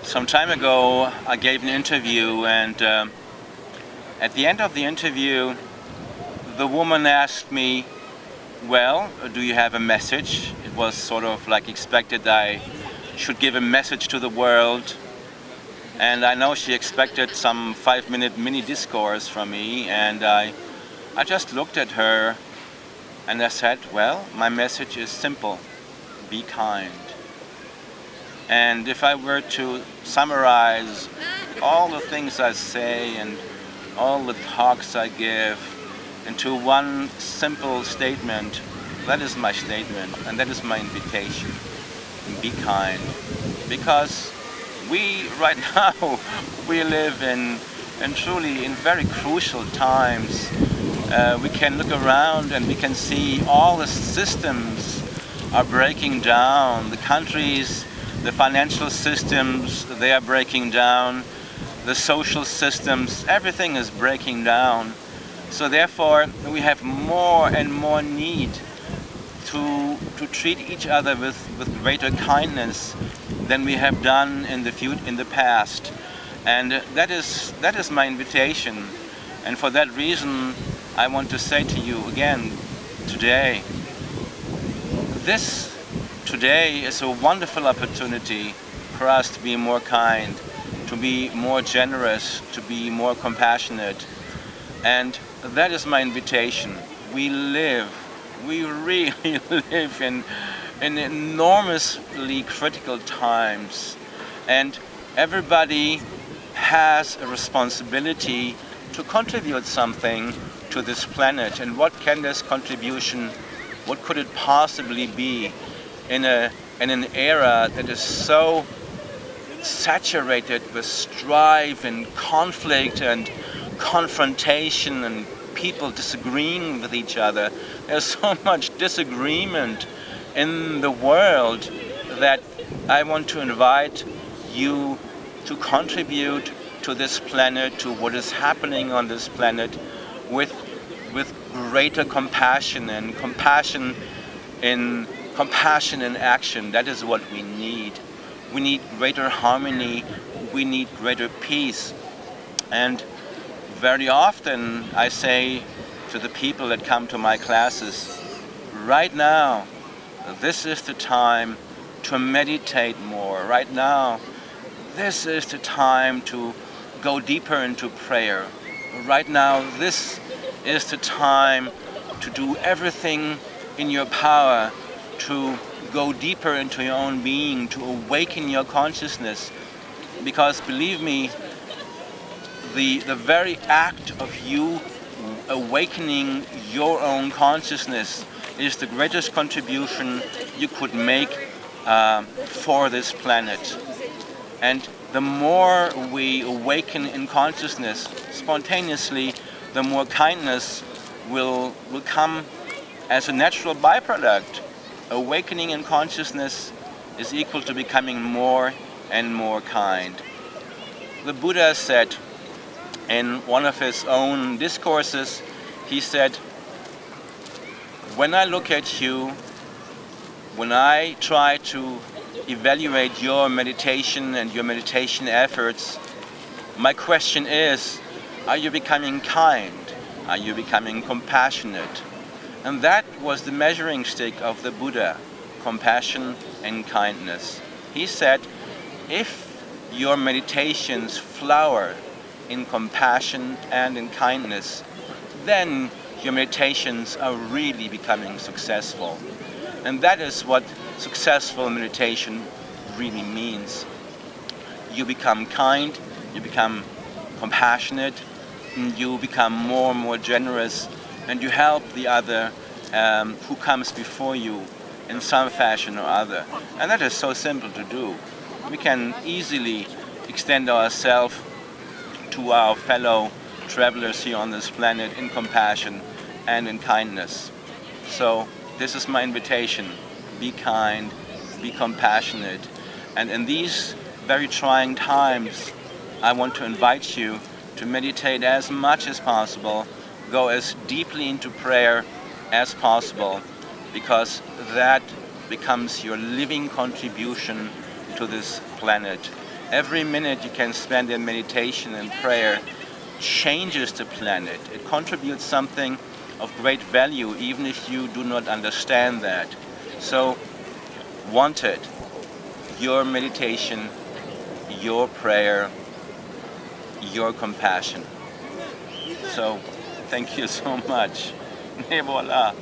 Some time ago, I gave an interview, and at the end of the interview, the woman asked me, well, do you have a message? It was sort of like expected I should give a message to the world. And I know she expected some 5-minute mini discourse from me, and I just looked at her and I said, well, my message is simple: be kind. And if I were to summarize all the things I say and all the talks I give into one simple statement, that is my statement and that is my invitation: be kind. Because we right now, we live in truly in very crucial times. We can look around and we can see all the systems are breaking down. The countries, the financial systems, they are breaking down. The social systems, everything is breaking down. So therefore, we have more and more need to treat each other with greater kindness than we have done in the past. And that is my invitation. And for that reason, I want to say to you again today, this today is a wonderful opportunity for us to be more kind, to be more generous, to be more compassionate. And that is my invitation. We really live in enormously critical times, and everybody has a responsibility to contribute something to this planet. And what can this contribution, what could it possibly be in an era that is so saturated with strife and conflict and confrontation and people disagreeing with each other? There's so much disagreement in the world that I want to invite you to contribute to this planet, to what is happening on this planet, with greater compassion and compassion in action. That is what we need. We need greater harmony. We need greater peace. And very often I say to the people that come to my classes, right now, this is the time to meditate more. Right now, this is the time to go deeper into prayer. Right now, this is the time to do everything in your power to go deeper into your own being, to awaken your consciousness. Because believe me, the very act of you awakening your own consciousness is the greatest contribution you could make for this planet. And the more we awaken in consciousness spontaneously, the more kindness will come as a natural byproduct. Awakening in consciousness is equal to becoming more and more kind. The Buddha said in one of his own discourses, he said, when I look at you, when I try to evaluate your meditation and your meditation efforts, my question is, are you becoming kind? Are you becoming compassionate? And that was the measuring stick of the Buddha, compassion and kindness. He said, if your meditations flower in compassion and in kindness, then your meditations are really becoming successful. And that is what successful meditation really means. You become kind, you become compassionate, and you become more and more generous, and you help the other who comes before you in some fashion or other. And that is so simple to do. We can easily extend ourselves to our fellow travelers here on this planet in compassion and in kindness. So this is my invitation: be kind, be compassionate. And in these very trying times, I want to invite you to meditate as much as possible, go as deeply into prayer as possible, because that becomes your living contribution to this planet. Every minute you can spend in meditation and prayer changes the planet. It contributes something of great value, even if you do not understand that. So, wanted your meditation, your prayer, your compassion. So, thank you so much. Et voilà.